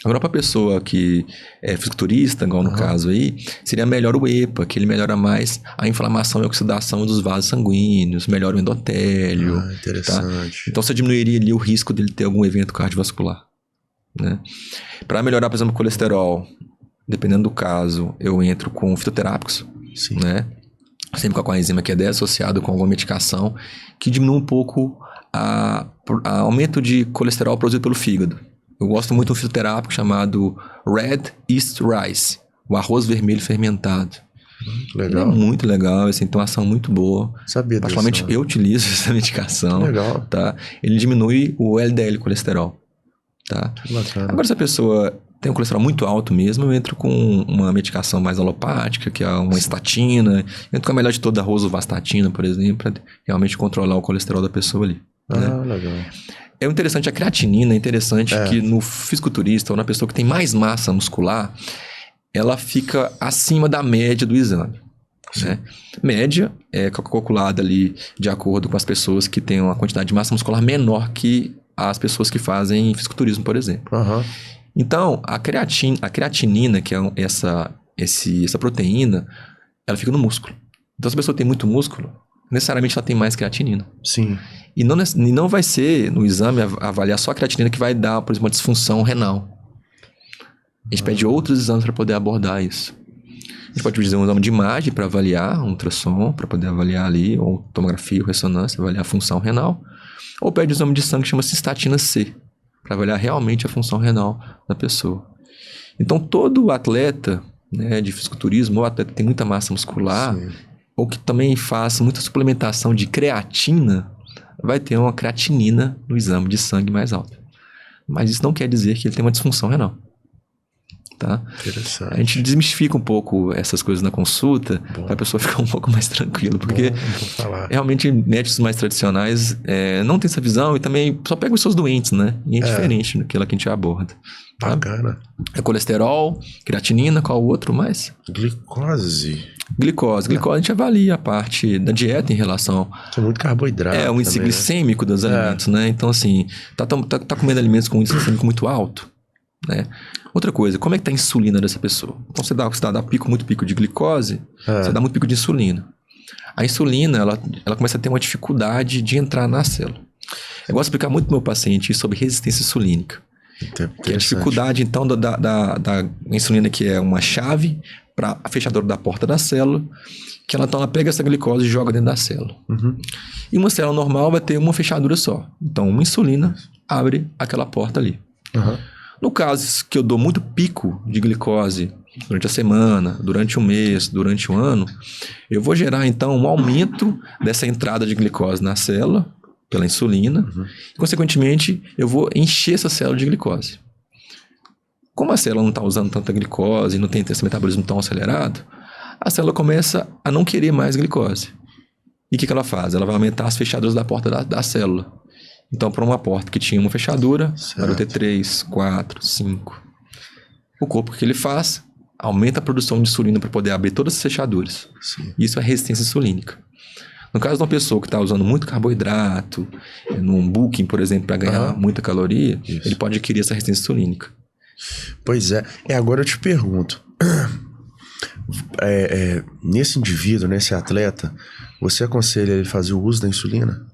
Agora, para a pessoa que é fisiculturista, igual no caso aí, seria melhor o EPA, que ele melhora mais a inflamação e oxidação dos vasos sanguíneos, melhora o endotélio. Interessante. Tá? Então, você diminuiria ali o risco dele ter algum evento cardiovascular. né? Para melhorar, por exemplo, o colesterol, dependendo do caso, eu entro com fitoterápicos, Sim. né? Sempre com a coenzima Q10 associado com alguma medicação que diminui um pouco a aumento de colesterol produzido pelo fígado. Eu gosto muito de um fitoterápico chamado Red Yeast Rice, o arroz vermelho fermentado. Legal. Ele é muito legal, assim, tem uma ação muito boa. Sabia disso. Particularmente eu utilizo essa medicação. Legal. Tá? Ele diminui o LDL colesterol. Tá? Que bacana. Agora, se a pessoa tem um colesterol muito alto mesmo, eu entro com uma medicação mais alopática, que é uma estatina. Eu entro com a melhor de toda, a rosuvastatina, por exemplo, para realmente controlar o colesterol da pessoa ali. Né? Legal. É interessante, a creatinina é interessante que no fisiculturista ou na pessoa que tem mais massa muscular, ela fica acima da média do exame. Né? Média é calculada ali de acordo com as pessoas que têm uma quantidade de massa muscular menor que as pessoas que fazem fisiculturismo, por exemplo. Então, a creatinina, que é essa proteína, ela fica no músculo. Então, se a pessoa tem muito músculo, necessariamente ela tem mais creatinina. Sim. E não vai ser no exame avaliar só a creatinina que vai dar, por exemplo, uma disfunção renal. A gente pede outros exames para poder abordar isso. A gente pode fazer um exame de imagem para avaliar, um ultrassom, para poder avaliar ali, ou tomografia ou ressonância, avaliar a função renal. Ou pede um exame de sangue que chama cistatina C, para avaliar realmente a função renal da pessoa. Então, todo atleta, né, de fisiculturismo, ou atleta que tem muita massa muscular, ou que também faz muita suplementação de creatina, vai ter uma creatinina no exame de sangue mais alta. Mas isso não quer dizer que ele tem uma disfunção renal. Tá? Interessante. A gente desmistifica um pouco essas coisas na consulta para a pessoa ficar um pouco mais tranquila, porque realmente médicos mais tradicionais não tem essa visão e também só pegam pessoas doentes, né? E é diferente daquela que a gente aborda. Tá? Bacana. É colesterol, creatinina, qual o outro mais? Glicose. Glicose a gente avalia a parte da dieta em relação... Tem muito carboidrato. O índice glicêmico dos alimentos, né? Então, assim, tá comendo alimentos com índice glicêmico muito alto, né? Outra coisa, como é que tá a insulina dessa pessoa? Então, você dá muito pico de glicose, você dá muito pico de insulina. A insulina, ela começa a ter uma dificuldade de entrar na célula. Eu gosto de explicar muito pro meu paciente sobre resistência insulínica. Que é a dificuldade, então, da insulina, que é uma chave para a fechadura da porta da célula, que ela pega essa glicose e joga dentro da célula. E uma célula normal vai ter uma fechadura só. Então, uma insulina abre aquela porta ali. No caso que eu dou muito pico de glicose durante a semana, durante um mês, durante um ano, eu vou gerar, então, um aumento dessa entrada de glicose na célula, pela insulina, e, consequentemente, eu vou encher essa célula de glicose. Como a célula não está usando tanta glicose, não tem esse metabolismo tão acelerado, a célula começa a não querer mais glicose. E o que ela faz? Ela vai aumentar as fechaduras da porta da célula. Então, para uma porta que tinha uma fechadura, vai ter 3, 4, 5. O corpo, o que ele faz? Aumenta a produção de insulina para poder abrir todas as fechaduras. Isso é resistência insulínica. No caso de uma pessoa que está usando muito carboidrato, num bulking, por exemplo, para ganhar muita caloria, ele pode adquirir essa resistência insulínica. Pois é. Agora eu te pergunto. Nesse indivíduo, nesse atleta, você aconselha ele fazer o uso da insulina?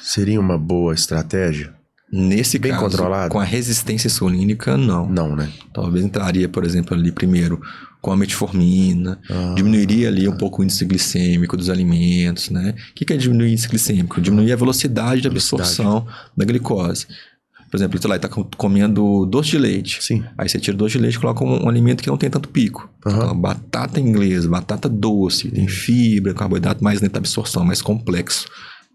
Seria uma boa estratégia? Nesse bem caso, controlado? Com a resistência insulínica, não. Não, né? Talvez entraria, por exemplo, ali primeiro com a metformina, diminuiria ali um pouco o índice glicêmico dos alimentos, né? O que é diminuir o índice glicêmico? Diminuir a velocidade de absorção da glicose. Por exemplo, ele está comendo doce de leite. Aí você tira o doce de leite e coloca um alimento que não tem tanto pico. Então, batata inglesa, batata doce, tem fibra, carboidrato mais lenta absorção, mais complexo,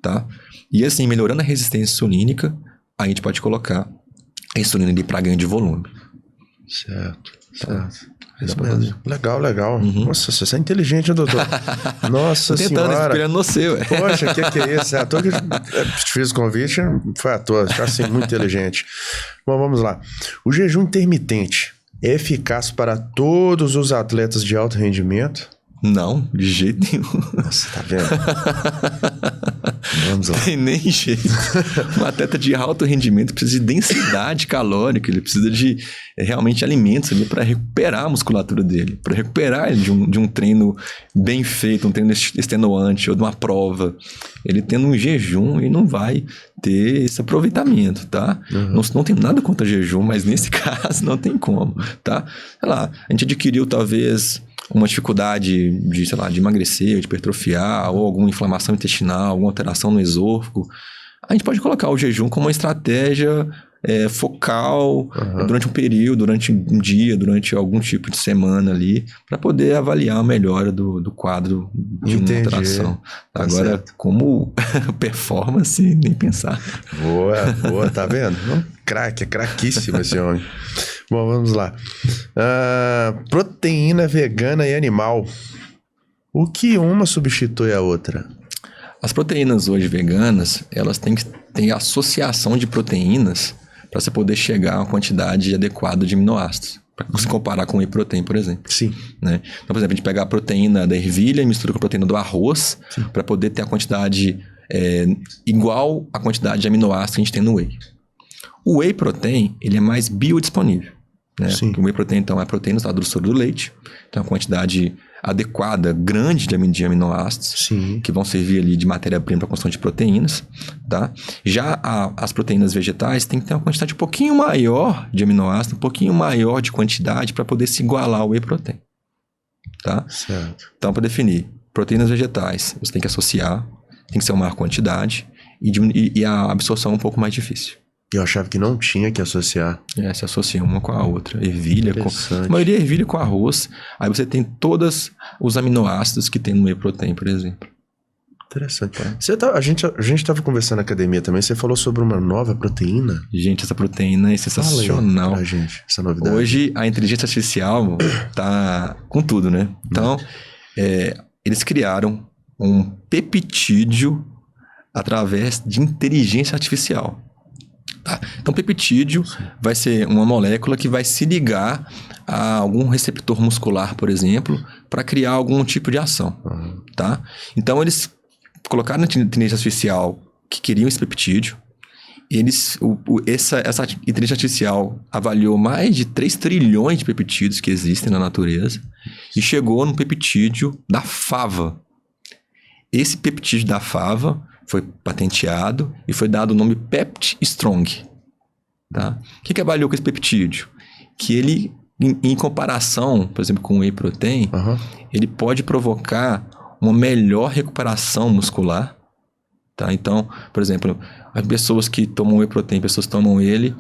tá? E assim, melhorando a resistência insulínica, a gente pode colocar a insulina ali para ganho de volume. Certo. Legal. Nossa, você é inteligente, hein, doutor? Nossa senhora. Tentando, inspirando no seu. Poxa, o que é isso? É à toa que eu te fiz o convite, foi à toa. Acho assim, muito inteligente. Bom, vamos lá. O jejum intermitente é eficaz para todos os atletas de alto rendimento? Não, de jeito nenhum. Nossa, tá vendo? Vamos lá. Tem nem jeito. Um atleta de alto rendimento precisa de densidade calórica, ele precisa de realmente alimentos ali para recuperar a musculatura dele, para recuperar ele de um treino bem feito, um treino extenuante ou de uma prova. Ele tendo um jejum, ele não vai ter esse aproveitamento, tá? Uhum. Não tem nada contra jejum, mas nesse caso não tem como, tá? Sei lá, a gente adquiriu talvez uma dificuldade de, sei lá, de emagrecer, de hipertrofiar, ou alguma inflamação intestinal, alguma alteração no esôfago, a gente pode colocar o jejum como uma estratégia focal durante um período, durante um dia, durante algum tipo de semana ali, para poder avaliar a melhora do quadro de uma alteração. Tá. Agora, certo. Como performance, nem pensar. Boa, tá vendo? Craque, é craquíssimo esse homem. Bom, vamos lá. Proteína vegana e animal. O que uma substitui a outra? As proteínas hoje veganas, elas têm que ter associação de proteínas para você poder chegar a uma quantidade adequada de aminoácidos. Para se comparar com o whey protein, por exemplo. Sim. Né? Então, por exemplo, a gente pega a proteína da ervilha e mistura com a proteína do arroz para poder ter a quantidade igual à quantidade de aminoácidos que a gente tem no whey. O whey protein, ele é mais biodisponível. Né? Porque o whey protein, então, é proteína usada do soro do leite. Então, a quantidade adequada, grande de aminoácidos, que vão servir ali de matéria-prima para a construção de proteínas, tá? Já as proteínas vegetais têm que ter uma quantidade um pouquinho maior de aminoácidos, um pouquinho maior de quantidade para poder se igualar ao whey protein, tá? Certo. Então, para definir, proteínas vegetais, você tem que associar, tem que ser uma maior quantidade e a absorção é um pouco mais difícil. Eu achava que não tinha que associar. Se associa uma com a outra. Ervilha a maioria é ervilha com arroz. Aí você tem todos os aminoácidos que tem no whey protein, por exemplo. Interessante. A gente estava conversando na academia também. Você falou sobre uma nova proteína. Gente, essa proteína é sensacional. Fala aí pra gente, essa novidade. Hoje, a inteligência artificial tá com tudo, né? Então, eles criaram um peptídeo através de inteligência artificial. Tá. Então, peptídeo vai ser uma molécula que vai se ligar a algum receptor muscular, por exemplo, para criar algum tipo de ação. Tá? Então, eles colocaram na inteligência artificial que queriam esse peptídeo. Essa inteligência artificial avaliou mais de 3 trilhões de peptídeos que existem na natureza e chegou no peptídeo da fava. Esse peptídeo da fava foi patenteado e foi dado o nome Pept Strong. Tá? O que avaliou com esse peptídeo? Que ele, em comparação, por exemplo, com o whey protein, ele pode provocar uma melhor recuperação muscular. Tá? Então, por exemplo, as pessoas que tomam whey protein, pessoas que tomam ele,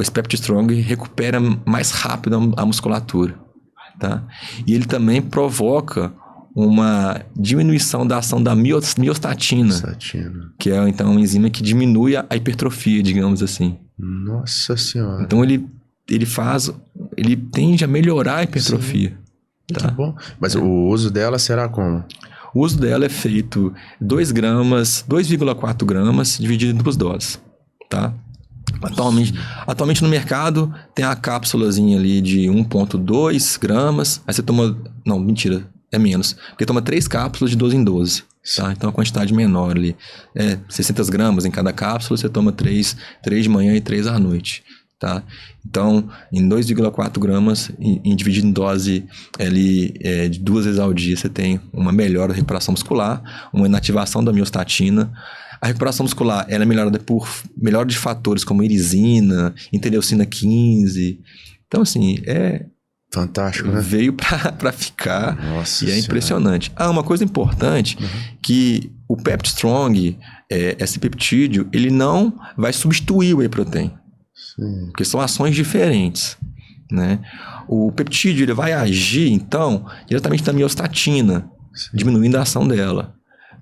esse Pept Strong recupera mais rápido a musculatura. Tá? E ele também provoca uma diminuição da ação da miostatina, que é então uma enzima que diminui a hipertrofia, digamos assim. Nossa Senhora. Então ele tende a melhorar a hipertrofia. Tá? Muito bom. Mas o uso dela será como? O uso dela é feito 2,4 gramas dividido em 2 doses. Tá? Atualmente no mercado tem a cápsulazinha ali de 1,2 gramas. Aí você toma... Não, mentira. É menos. Porque toma 3 cápsulas de 12 em 12. Tá? Então, a quantidade menor ali. 600 gramas em cada cápsula. Você toma 3 de manhã e 3 à noite. Tá? Então, em 2,4 gramas, dividido em dose de 2 vezes ao dia, você tem uma melhora da recuperação muscular, uma inativação da miostatina. A recuperação muscular ela é melhorada por melhora de fatores como irisina, interleucina 15. Então, assim, fantástico, né? Veio pra ficar. Nossa e é impressionante. Uma coisa importante, que o Pept Strong, esse peptídeo, ele não vai substituir o whey protein. Sim. Porque são ações diferentes, né? O peptídeo, ele vai agir, então, diretamente na miostatina, diminuindo a ação dela.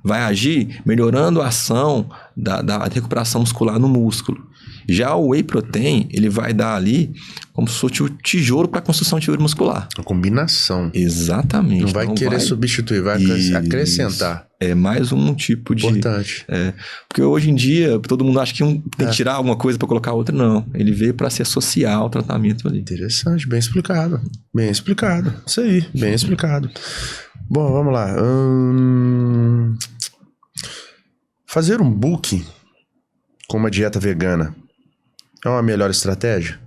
Vai agir melhorando a ação da recuperação muscular no músculo. Já o whey protein, ele vai dar ali como se fosse o tijolo para a construção de fibra muscular. A combinação. Exatamente. Não vai querer substituir, vai acrescentar. É mais um tipo de... Importante. Porque hoje em dia, todo mundo acha que tem que tirar alguma coisa para colocar outra. Não. Ele veio para se associar ao tratamento ali. Interessante, bem explicado. Bem explicado. Isso aí, bem explicado. Bom, vamos lá. Fazer um book com uma dieta vegana é uma melhor estratégia?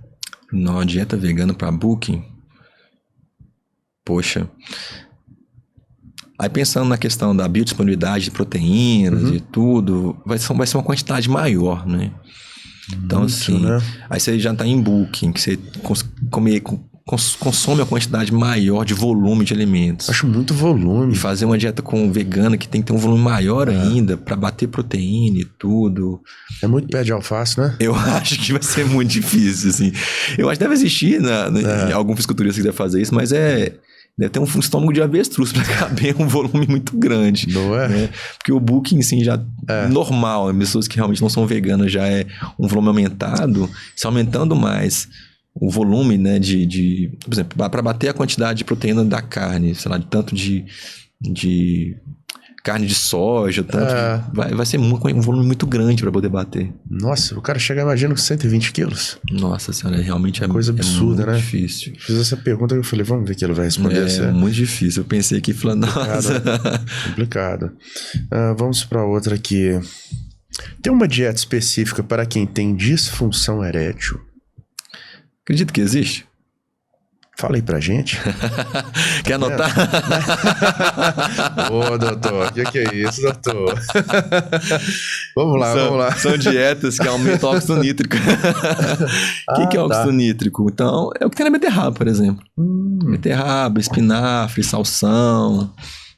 Não, a dieta vegana para booking, poxa. Aí pensando na questão da biodisponibilidade de proteínas e tudo, vai ser uma quantidade maior, né? Então, Muito, assim, né? aí você já tá em booking, que você consome a quantidade maior de volume de alimentos. Acho muito volume. E fazer uma dieta com vegana que tem que ter um volume maior ainda para bater proteína e tudo. É muito pé de alface, né? Eu acho que vai ser muito difícil, assim. Eu acho que deve existir em algum fisiculturista que deve fazer isso, mas deve ter um estômago de avestruz para caber um volume muito grande. Não é? Né? Porque o booking, sim, já normal, pessoas que realmente não são veganas já é um volume aumentado, se aumentando mais o volume, né, por exemplo, para bater a quantidade de proteína da carne, sei lá, de tanto de carne de soja, tanto vai ser um volume muito grande para poder bater. Nossa, o cara chega, imagina, com 120 quilos. Nossa senhora, realmente é coisa absurda, muito né? difícil. Fiz essa pergunta e eu falei, vamos ver o que ele vai responder. É muito difícil. Eu pensei aqui falando, nossa. Complicado. Vamos para outra aqui. Tem uma dieta específica para quem tem disfunção erétil? Acredito que existe. Fala aí pra gente. Quer anotar? Ô, doutor, o que é isso, doutor? Vamos lá. São dietas que aumentam o óxido nítrico. O que é óxido nítrico? Então, é o que tem na beterraba, por exemplo. Beterraba, espinafre, salsão,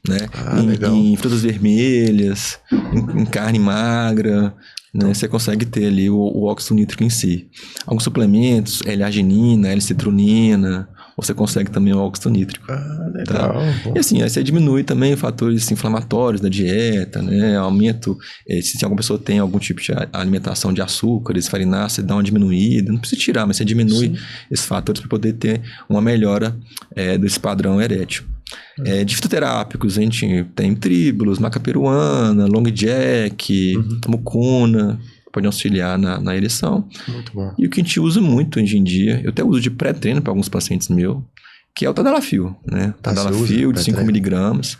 né? Em frutas vermelhas, em carne magra, né? Você consegue ter ali o óxido nítrico em si. Alguns suplementos, L-arginina, L-citronina, você consegue também o óxido nítrico. Legal. Tá? E assim, aí você diminui também fatores inflamatórios da dieta, né? Aumento, se alguma pessoa tem algum tipo de alimentação de açúcares, farináceos, você dá uma diminuída. Não precisa tirar, mas você diminui esses fatores para poder ter uma melhora desse padrão erétil. De fitoterápicos, a gente tem tríbulos, maca peruana, long jack, mucuna, pode auxiliar na ereção. Muito bom. E o que a gente usa muito hoje em dia, eu até uso de pré-treino para alguns pacientes meus, que é o Tadalafil, né? Tadalafil de 5 miligramas.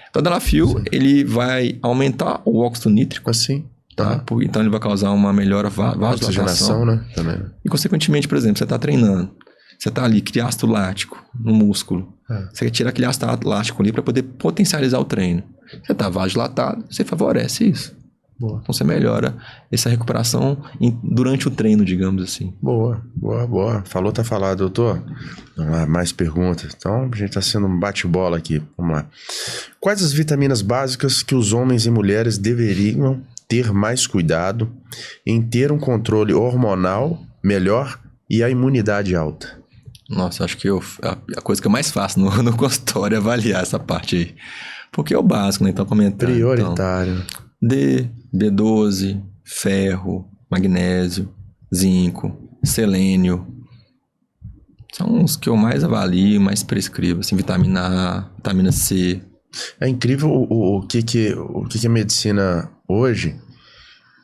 O Tadalafil, ele vai aumentar o óxido nítrico. Assim. Tá? Então ele vai causar uma melhor vasodilatação, né? Também. E consequentemente, por exemplo, você está treinando, você está ali, cria ácido lático no músculo. Você tira aquele ácido lático ali para poder potencializar o treino. Você está vasodilatado, você favorece isso. Boa. Então você melhora essa recuperação durante o treino, digamos assim. Boa. Falou, tá falado, doutor. Vamos lá, mais perguntas. Então, a gente tá sendo um bate-bola aqui. Vamos lá. Quais as vitaminas básicas que os homens e mulheres deveriam ter mais cuidado em ter um controle hormonal melhor e a imunidade alta? Nossa, acho que a coisa que eu mais faço no consultório é avaliar essa parte aí. Porque é o básico, né? Então, comentando. Prioritário. Então, D, B12, ferro, magnésio, zinco, selênio. São os que eu mais avalio, mais prescrevo, assim, vitamina A, vitamina C. É incrível o que a medicina hoje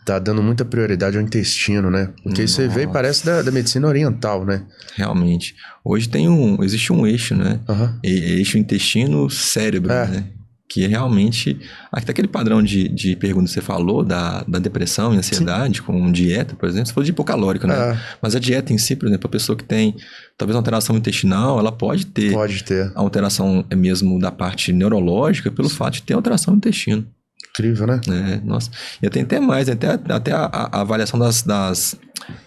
tá dando muita prioridade ao intestino, né? Porque isso aí veio, parece da medicina oriental, né? Realmente. Hoje existe um eixo, né? Eixo intestino-cérebro, né? Que é realmente... Até aquele padrão de pergunta que você falou, da depressão e ansiedade, com dieta, por exemplo, você falou de hipocalórico, né? Mas a dieta em si, por exemplo, a pessoa que tem talvez uma alteração intestinal, ela pode ter a alteração mesmo da parte neurológica pelo fato de ter alteração no intestino. Incrível, né? Nossa. E tem até mais, até a avaliação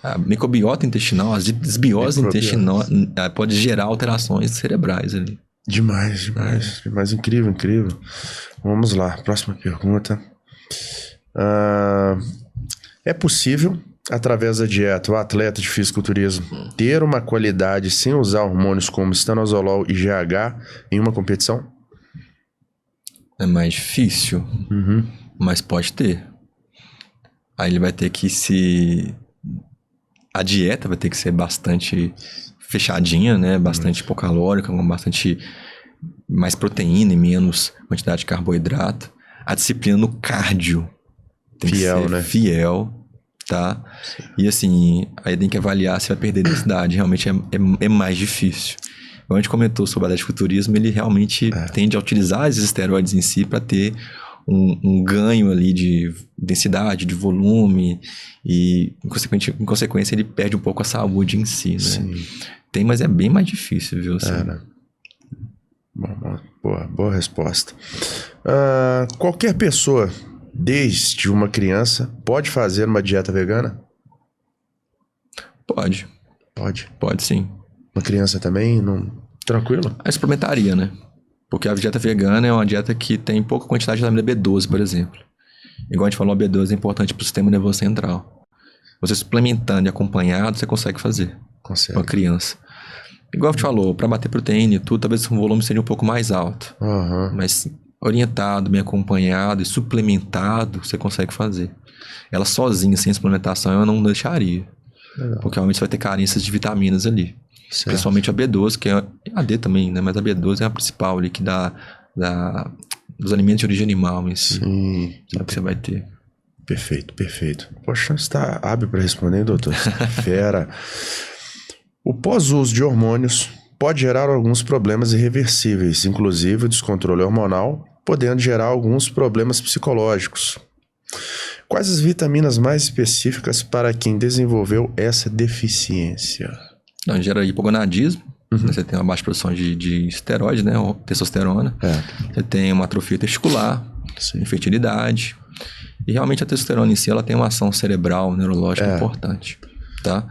a microbiota intestinal, as desbiose intestinal pode gerar alterações cerebrais ali. Demais. Incrível. Vamos lá, próxima pergunta. É possível, através da dieta, o atleta de fisiculturismo ter uma qualidade sem usar hormônios como estanozolol e GH em uma competição? É mais difícil, mas pode ter. Aí ele vai ter que a dieta vai ter que ser bastante fechadinha, né? Bastante hipocalórica, com bastante mais proteína e menos quantidade de carboidrato. A disciplina no cardio tem que ser fiel, tá? E assim, aí tem que avaliar se vai perder densidade. Realmente é mais difícil. Como a gente comentou sobre a fisiculturismo, ele realmente tende a utilizar esses esteroides em si para ter um ganho ali de densidade, de volume e, em consequência, ele perde um pouco a saúde em si, né? Sim. Tem, mas é bem mais difícil, viu? Assim. Né? Boa resposta. Qualquer pessoa, desde uma criança, pode fazer uma dieta vegana? Pode. Pode sim. Uma criança também? Não... Tranquilo? Eu experimentaria, né? Porque a dieta vegana é uma dieta que tem pouca quantidade de vitamina B12, por exemplo. Igual a gente falou, a B12 é importante para o sistema nervoso central. Você suplementando e acompanhado, você consegue fazer. Consegue. Uma criança. Igual a gente falou, para bater proteína e tudo, talvez o volume seja um pouco mais alto. Mas orientado, bem acompanhado e suplementado, você consegue fazer. Ela sozinha, sem suplementação, eu não deixaria. Legal. Porque realmente você vai ter carências de vitaminas ali. Certo. Principalmente a B12, que é a D também, né? Mas a B12 é a principal ali que dá dos alimentos de origem animal em si. Sim. É o que você vai ter. Perfeito. Poxa, você está hábil para responder, hein, doutor? Fera. O pós-uso de hormônios pode gerar alguns problemas irreversíveis, inclusive o descontrole hormonal, podendo gerar alguns problemas psicológicos. Quais as vitaminas mais específicas para quem desenvolveu essa deficiência? Então, gera hipogonadismo, você tem uma baixa produção de esteroide, né, ou testosterona. Você tem uma atrofia testicular, infertilidade. E realmente a testosterona em si, ela tem uma ação cerebral, neurológica importante, tá?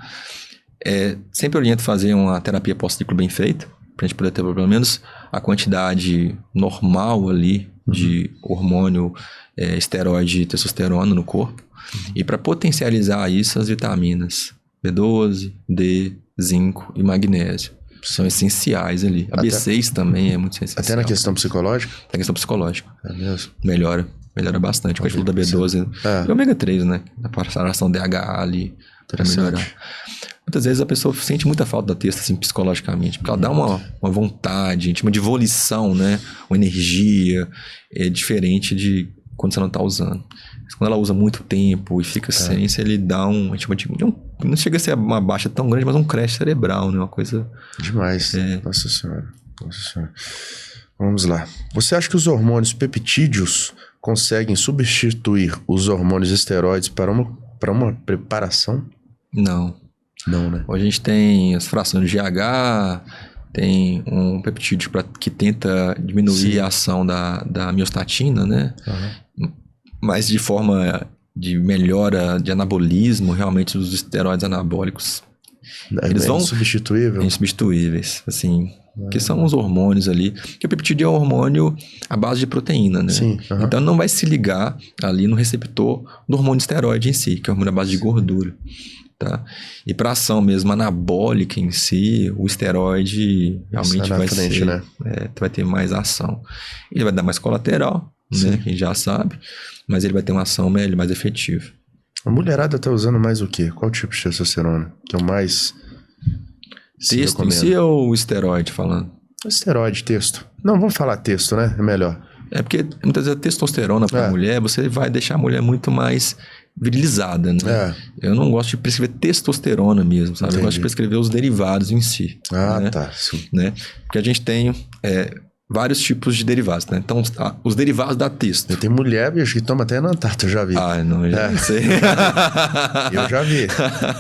Sempre oriento fazer uma terapia pós-ciclo bem feita, pra gente poder ter pelo menos a quantidade normal ali de hormônio, esteroide e testosterona no corpo. E para potencializar isso, as vitaminas B12, D, zinco e magnésio são essenciais ali. A B6 também é muito essencial. Até na questão psicológica? Na questão psicológica. É mesmo? Melhora bastante. Com a ajuda da B12 e o ômega 3, né? A participação DHA ali para melhorar. Muitas vezes a pessoa sente muita falta da testo, assim, psicologicamente, porque ela dá uma vontade, a gente chama de volição, né? Uma energia diferente de quando você não está usando. Mas quando ela usa muito tempo e fica sem, ele dá a gente chama de não chega a ser uma baixa tão grande, mas um crash cerebral, né? Uma coisa... Demais. Nossa senhora. Vamos lá. Você acha que os hormônios peptídeos conseguem substituir os hormônios esteroides para uma preparação? Não, né? Hoje a gente tem as frações de GH, tem um peptídeo que tenta diminuir a ação da miostatina, né? Mas de forma de melhora de anabolismo, realmente os esteroides anabólicos, eles vão... Insubstituíveis, assim... Que são os hormônios ali. Que o peptídeo é um hormônio à base de proteína, né? Sim, Então não vai se ligar ali no receptor do hormônio esteroide em si, que é o hormônio à base de gordura. Tá? E para ação mesmo anabólica em si, o esteroide realmente vai ser, né? Vai ter mais ação. Ele vai dar mais colateral, né? Quem já sabe, mas ele vai ter uma ação mais efetiva. A mulherada tá usando mais o quê? Qual tipo de testosterona? Que é o mais... Testo em si ou o esteroide falando? Esteroide, texto. Não, vamos falar texto, né? É melhor. É porque muitas vezes a testosterona para a mulher, você vai deixar a mulher muito mais virilizada, né? Eu não gosto de prescrever testosterona mesmo, sabe? Eu gosto de prescrever os derivados em si. Né? Tá. Sim. Né? Porque a gente tem vários tipos de derivados, né? Então, os derivados da testo. Tem mulher, bicho, que toma até Enantato, eu já vi. Não, eu já não sei.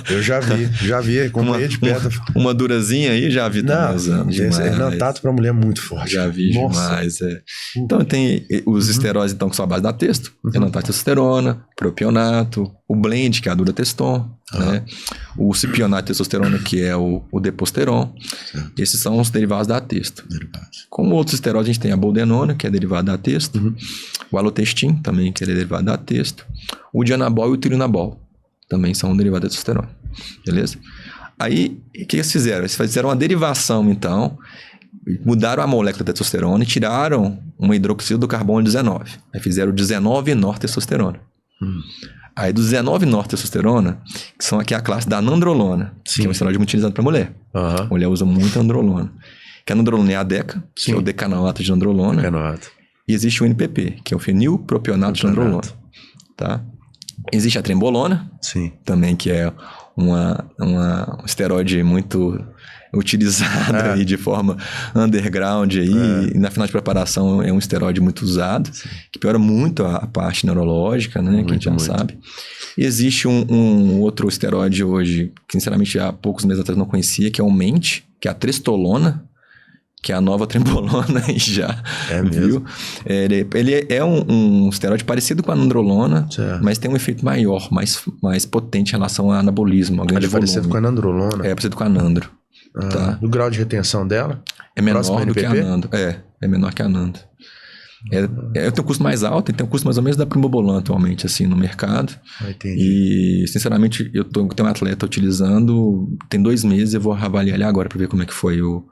Eu já vi, com meia de pedra. Uma durazinha aí, já vi também usando demais. Enantato pra mulher é muito forte. Já vi demais, Então, tem os esteroides, então, que são a base da testo. Enantato, testosterona, propionato, o blend, que é a durateston, né? O cipionato de testosterona, que é o deposteron. Esses são os derivados da testo. Como outros esteroides, a gente tem a boldenona, que é derivado da testo. O alotestin, também, que é derivado da testo. O dianabol e o tirinabol, também são derivados da testosterona. Beleza? Aí, o que eles fizeram? Eles fizeram uma derivação, então, mudaram a molécula da testosterona e tiraram uma hidroxilo do carbono 19. Aí fizeram 19-nortestosterona. Aí do 19-nortestosterona, que é a classe da anandrolona, que é um esteroide muito utilizado para mulher. A mulher usa muito androlona. Que a androlona é a DECA, que é o decanalato de androlona. E existe o NPP, que é o fenilpropionato de androlona. Tá? Existe a trembolona, Sim. também, que é um esteroide muito utilizado aí de forma underground aí, e na final de preparação é um esteroide muito usado, que piora muito a parte neurológica, né, que a gente já sabe. E existe um outro esteroide hoje, que sinceramente há poucos meses atrás eu não conhecia, que é o Mente, que é a trestolona, que é a nova trembolona aí já, viu? Ele é um esteroide parecido com a nandrolona, mas tem um efeito maior, mais potente em relação ao anabolismo. Ele é parecido com a nandrolona? É parecido com a nandro. Tá. O grau de retenção dela? É menor do que a nandro. É menor que a nandro. Eu tenho um custo mais alto, tem um custo mais ou menos da Primobolan atualmente, assim, no mercado. Entendi. E, sinceramente, eu tenho um atleta utilizando, tem 2 meses, eu vou avaliar ele agora para ver como é que foi o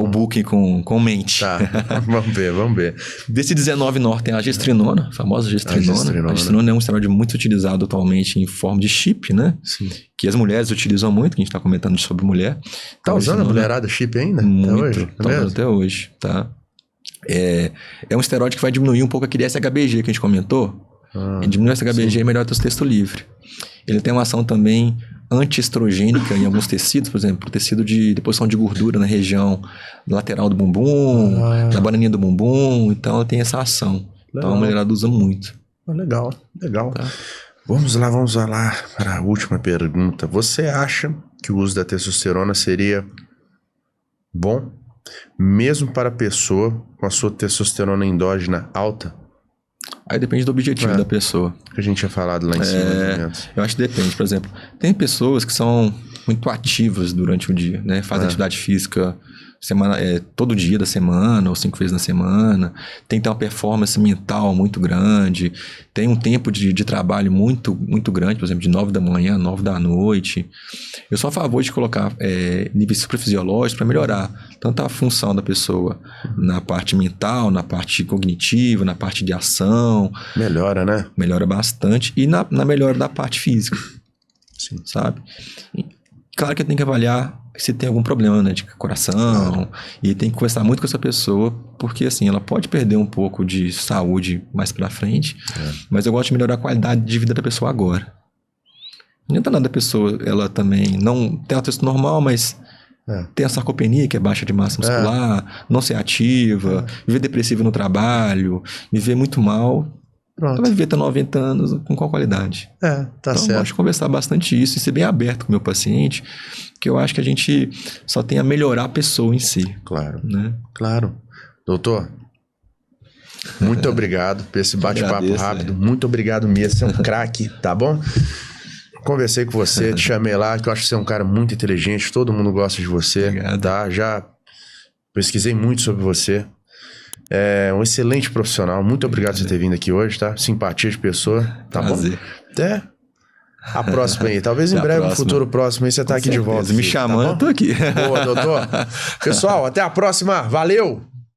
booking com Mente. Tá, vamos ver. Desse 19 Nor tem a gestrinona, a famosa gestrinona. A gestrinona é um esteroide muito utilizado atualmente em forma de chip, né? Sim. Que as mulheres utilizam muito, que a gente tá comentando sobre mulher. Tá usando a mulherada chip ainda? Muito, até hoje? Tá usando até hoje, tá? É um esteroide que vai diminuir um pouco aquele SHBG que a gente comentou. Diminuir o SHBG e melhora o texto livre. Ele tem uma ação também antiestrogênica em alguns tecidos, por exemplo, o tecido de deposição de gordura na região lateral do bumbum, na bananinha do bumbum. Então, ela tem essa ação. Então, a mulherada usa muito. Legal. Tá. Vamos lá para a última pergunta. Você acha que o uso da testosterona seria bom, mesmo para a pessoa com a sua testosterona endógena alta? Aí depende do objetivo da pessoa. Que a gente tinha falado lá em cima. Eu acho que depende. Por exemplo, tem pessoas que são muito ativas durante o dia, né? Fazem atividade física todo dia da semana ou 5 vezes na semana. Tem que ter uma performance mental muito grande. Tem um tempo de trabalho muito, muito grande, por exemplo, de 9 da manhã a 9 da noite. Eu sou a favor de colocar níveis suprafisiológicos para melhorar tanto a função da pessoa na parte mental, na parte cognitiva, na parte de ação. Melhora, né? Melhora bastante. E na melhora da parte física. Sim. Sabe? Claro que tem que avaliar se tem algum problema, né, de coração, e tem que conversar muito com essa pessoa, porque assim, ela pode perder um pouco de saúde mais pra frente, mas eu gosto de melhorar a qualidade de vida da pessoa agora. Não adianta nada a pessoa, ela também não tem um texto normal, mas tem a sarcopenia, que é baixa de massa muscular, não ser ativa, viver depressiva no trabalho, viver muito mal. Pronto. Ela vai viver até 90 anos com qual qualidade? Tá então, certo. Eu gosto de conversar bastante isso e ser bem aberto com o meu paciente, que eu acho que a gente só tem a melhorar a pessoa em si. Claro. Né? Claro. Doutor, muito obrigado por esse bate-papo rápido. Muito obrigado mesmo. Você é um craque, tá bom? Conversei com você, te chamei lá, que eu acho que você é um cara muito inteligente, todo mundo gosta de você. Obrigado. Tá? Já pesquisei muito sobre você. É um excelente profissional. Muito obrigado por você ter vindo aqui hoje, tá? Simpatia de pessoa, tá bom? Até a próxima aí. Talvez em breve, no futuro próximo aí, você tá aqui de volta. Me chamando, eu tô aqui. Boa, doutor. Pessoal, até a próxima. Valeu!